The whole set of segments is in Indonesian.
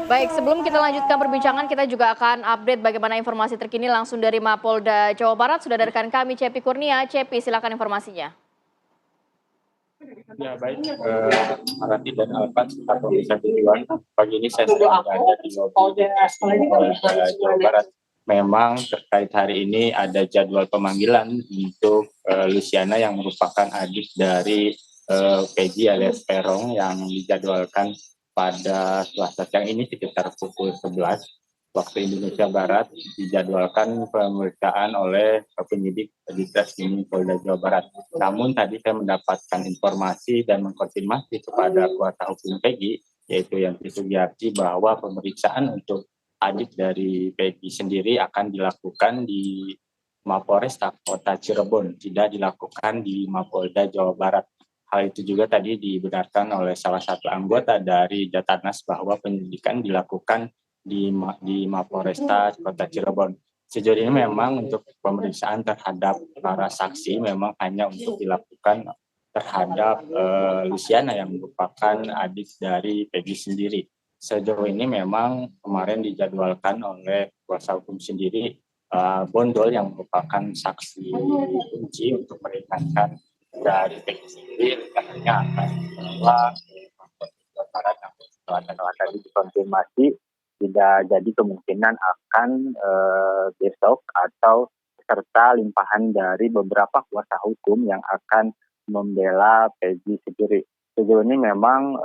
Baik, sebelum kita lanjutkan perbincangan, kita juga akan update bagaimana informasi terkini langsung dari Mapolda Jawa Barat. Sudah ada rekan kami, Cepi Kurnia. Cepi, silakan informasinya. Ya baik, Marati dan Alvan serta pemirsa tujuan. Pagi ini saya sedang berada di lobi Polda Jawa Barat. Memang terkait hari ini ada jadwal pemanggilan untuk Luciana yang merupakan adik dari Peggy alias Peron yang dijadwalkan pada Selasa siang ini sekitar pukul 11 waktu Indonesia Barat, dijadwalkan pemeriksaan oleh penyidik di Treskrimum Polda Jawa Barat. Namun tadi saya mendapatkan informasi dan mengkonfirmasi kepada kuasa hukum Peggy, yaitu Yanti Sugiyarti, bahwa pemeriksaan untuk adik dari Peggy sendiri akan dilakukan di Mapolresta Kota Cirebon, tidak dilakukan di Mapolda Jawa Barat. Hal itu juga tadi dibenarkan oleh salah satu anggota dari Jatanas bahwa penyelidikan dilakukan di Mapolresta Kota Cirebon. Sejauh ini memang untuk pemeriksaan terhadap para saksi memang hanya untuk dilakukan terhadap Luciana yang merupakan adik dari Peggy sendiri. Sejauh ini memang kemarin dijadwalkan oleh kuasa hukum sendiri Bondol yang merupakan saksi kunci untuk meringankan dari Peggy sendiri, rencananya akan dibawa ke Mapolda Barat. Namun setelah tadi dikonfirmasi tidak jadi, kemungkinan akan besok atau serta limpahan dari beberapa kuasa hukum yang akan membela Peggy sendiri. Sejauh ini memang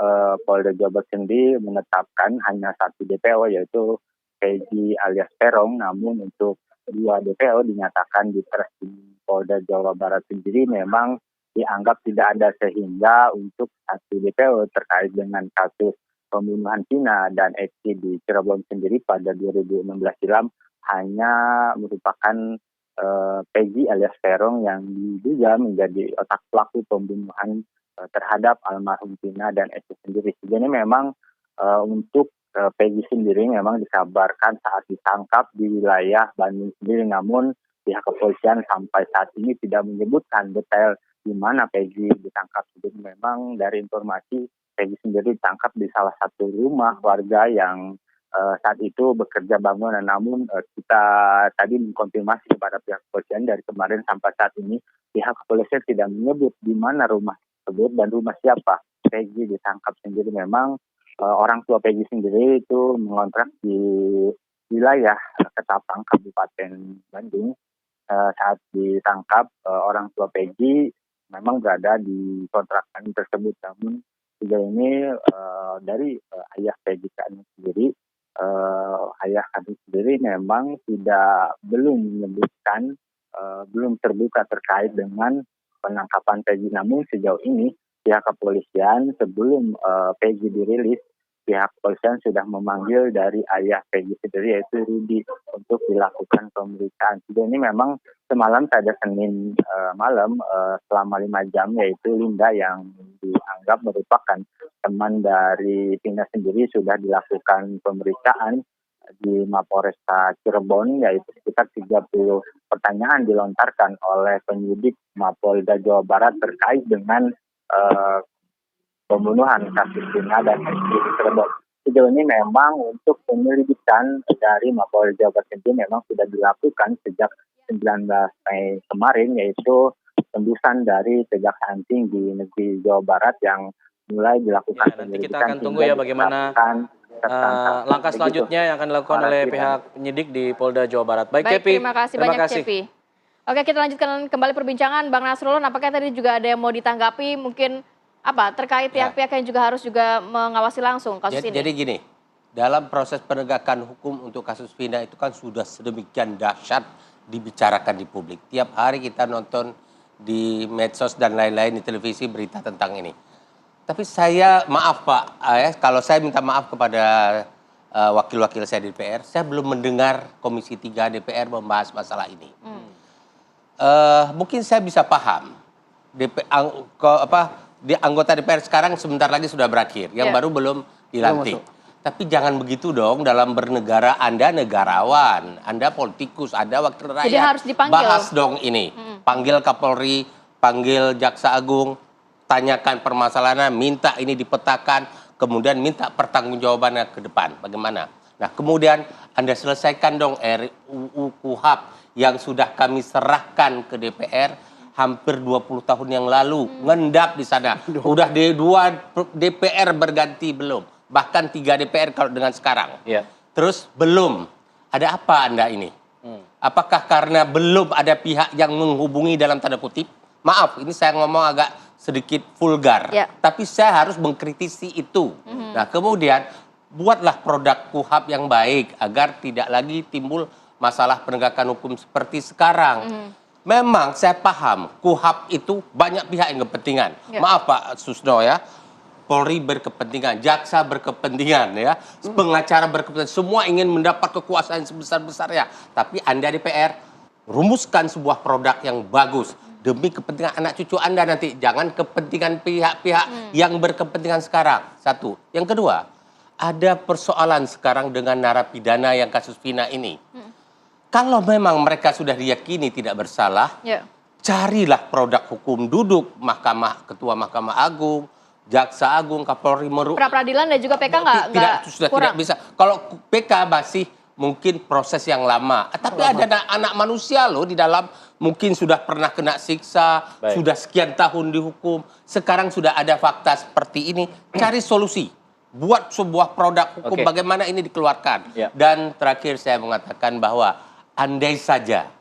Polda Jawa Barat sendiri menetapkan hanya satu DPO, yaitu Peggy alias Peron. Namun untuk dua DPO dinyatakan di Treskrimum Polda Jawa Barat sendiri memang dianggap tidak ada, sehingga untuk satu DPO terkait dengan kasus pembunuhan Vina dan Eki di Cirebon sendiri pada 2016 silam hanya merupakan Peggy alias Peron yang diduga menjadi otak pelaku pembunuhan terhadap almarhum Vina dan Eki sendiri. Jadi memang untuk Peggy sendiri memang dikabarkan saat ditangkap di wilayah Bandung sendiri, namun pihak kepolisian sampai saat ini tidak menyebutkan detail di mana Peggy ditangkap. Jadi memang dari informasi Peggy sendiri ditangkap di salah satu rumah warga yang saat itu bekerja bangunan. Namun kita tadi mengkonfirmasi kepada pihak kepolisian, dari kemarin sampai saat ini pihak kepolisian tidak menyebut di mana rumah tersebut dan rumah siapa Peggy ditangkap sendiri. Memang orang tua Peggy sendiri itu mengontrak di wilayah Ketapang, Kabupaten Bandung. Saat ditangkap orang tua Peggy memang berada di kontrakan tersebut. Namun sejauh ini dari ayah Peggy sendiri, ayah kandung sendiri memang belum menyebutkan, belum terbuka terkait dengan penangkapan Peggy. Namun sejauh ini pihak kepolisian sebelum Peggy dirilis, pihak kepolisian sudah memanggil dari ayah Peggy sendiri, yaitu Rudi, untuk dilakukan pemeriksaan. Sejauh ini memang semalam pada Senin malam selama 5 jam, yaitu Linda yang dianggap merupakan teman dari Vina sendiri sudah dilakukan pemeriksaan di Mapolresta Cirebon, yaitu sekitar 30 pertanyaan dilontarkan oleh penyidik Mapolda Jawa Barat terkait dengan pembunuhan kasus Vina dan Eki di Cirebon. Sejauh ini memang untuk penyelidikan dari Mapolda Jawa Barat sendiri memang sudah dilakukan sejak 19 Mei kemarin, yaitu tembusan dari Kejaksaan Tinggi Negeri Jawa Barat yang mulai dilakukan ya, nanti kita akan tunggu ya bagaimana langkah selanjutnya yang akan dilakukan oleh pihak penyidik di Polda Jawa Barat. Baik, Cepi. Terima kasih banyak, Cepi. Oke, kita lanjutkan kembali perbincangan. Bang Nasrullah, apakah tadi juga ada yang mau ditanggapi mungkin terkait pihak-pihak yang juga harus mengawasi langsung kasus ini? Jadi gini, dalam proses penegakan hukum untuk kasus Vina itu kan sudah sedemikian dahsyat dibicarakan di publik. Tiap hari kita nonton di medsos dan lain-lain, di televisi, berita tentang ini. Tapi saya, maaf Pak, kalau saya minta maaf kepada wakil-wakil saya di DPR, saya belum mendengar Komisi 3 DPR membahas masalah ini. Mungkin saya bisa paham, di anggota DPR sekarang sebentar lagi sudah berakhir, yang baru belum dilantik. Tapi jangan begitu dong, dalam bernegara Anda negarawan, Anda politikus, Anda wakil rakyat. Jadi harus dipanggil. Bahas dong ini, panggil Kapolri, panggil Jaksa Agung, tanyakan permasalahannya, minta ini dipetakan. kemudian minta pertanggungjawabannya ke depan. Bagaimana? Nah, kemudian Anda selesaikan dong RUU KUHP yang sudah kami serahkan ke DPR hampir 20 tahun yang lalu. Ngendap di sana. Udah dua DPR berganti belum? Bahkan 3 DPR kalau dengan sekarang. Iya. Terus belum. Ada apa Anda ini? Apakah karena belum ada pihak yang menghubungi dalam tanda kutip? Maaf, ini saya ngomong agak sedikit vulgar. Ya. Tapi saya harus mengkritisi itu. Nah, kemudian buatlah produk KUHP yang baik agar tidak lagi timbul masalah penegakan hukum seperti sekarang. Memang saya paham KUHP itu banyak pihak yang berkepentingan. Ya. Maaf Pak Susno ya. Polri berkepentingan, jaksa berkepentingan ya, pengacara berkepentingan, semua ingin mendapat kekuasaan sebesar-besarnya. Tapi Anda DPR rumuskan sebuah produk yang bagus demi kepentingan anak cucu Anda nanti, jangan kepentingan pihak-pihak yang berkepentingan sekarang. Satu. Yang kedua, ada persoalan sekarang dengan narapidana yang kasus Vina ini. Kalau memang mereka sudah diyakini tidak bersalah, carilah produk hukum, duduk Ketua Mahkamah Agung, Jaksa Agung, Kapolri, Pra-peradilan dan juga PK nggak sudah kurang. tidak bisa. Kalau PK masih mungkin proses yang lama. Tapi ada anak manusia loh di dalam, mungkin sudah pernah kena siksa, sudah sekian tahun dihukum, sekarang sudah ada fakta seperti ini. Cari solusi. Buat sebuah produk hukum bagaimana ini dikeluarkan. Dan terakhir saya mengatakan bahwa andai saja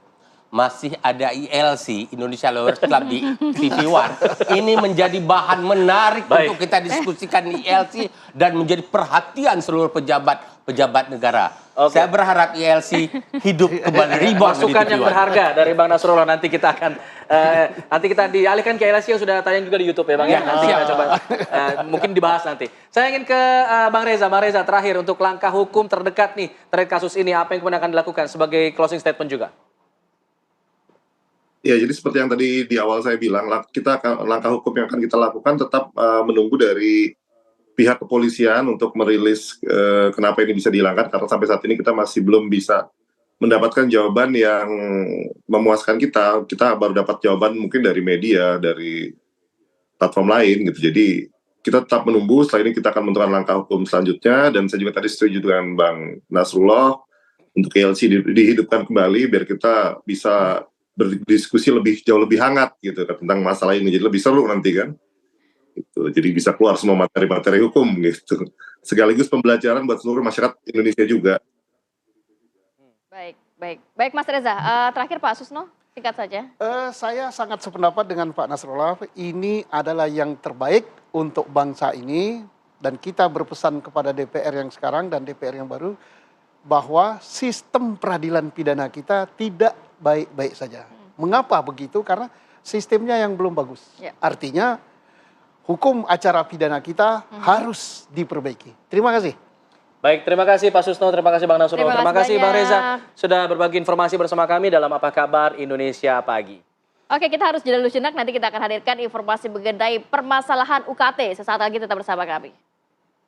masih ada ILC, Indonesia Lawyers Club di TV One, ini menjadi bahan menarik untuk kita diskusikan di ILC dan menjadi perhatian seluruh pejabat negara. Saya berharap ILC hidup kembali rebound. Masukan yang berharga dari Bang Nasrullah, nanti kita akan nanti kita dialihkan ke ILC yang sudah tayang juga di YouTube ya Bang ya. Nanti kita coba mungkin dibahas nanti. Saya ingin ke Bang Reza. Bang Reza, terakhir untuk langkah hukum terdekat nih terkait kasus ini, apa yang kemudian akan dilakukan sebagai closing statement juga? Ya, jadi seperti yang tadi di awal saya bilang, langkah hukum yang akan kita lakukan tetap menunggu dari pihak kepolisian untuk merilis kenapa ini bisa dihilangkan, karena sampai saat ini kita masih belum bisa mendapatkan jawaban yang memuaskan kita. Kita baru dapat jawaban mungkin dari media, dari platform lain gitu. Jadi kita tetap menunggu, setelah ini kita akan menentukan langkah hukum selanjutnya, dan saya juga tadi setuju dengan Bang Nasrullah untuk ILC dihidupkan kembali biar kita bisa berdiskusi jauh lebih hangat gitu tentang masalah ini, jadi lebih seru nanti kan gitu. Jadi bisa keluar semua materi-materi hukum gitu, sekaligus pembelajaran buat seluruh masyarakat Indonesia juga. Baik Mas Reza. Terakhir Pak Susno, singkat saja. Saya sangat sependapat dengan Pak Nasrullah, ini adalah yang terbaik untuk bangsa ini, dan kita berpesan kepada DPR yang sekarang dan DPR yang baru bahwa sistem peradilan pidana kita tidak baik-baik saja. Mengapa begitu? Karena sistemnya yang belum bagus. Artinya hukum acara pidana kita harus diperbaiki. Terima kasih. Baik, terima kasih Pak Susno, terima kasih Bang Nasrullah, terima kasih Bang Reza sudah berbagi informasi bersama kami dalam Apa Kabar Indonesia Pagi. Oke, kita harus jeda dulu sejenak, nanti kita akan hadirkan informasi mengenai permasalahan UKT. Sesaat lagi tetap bersama kami.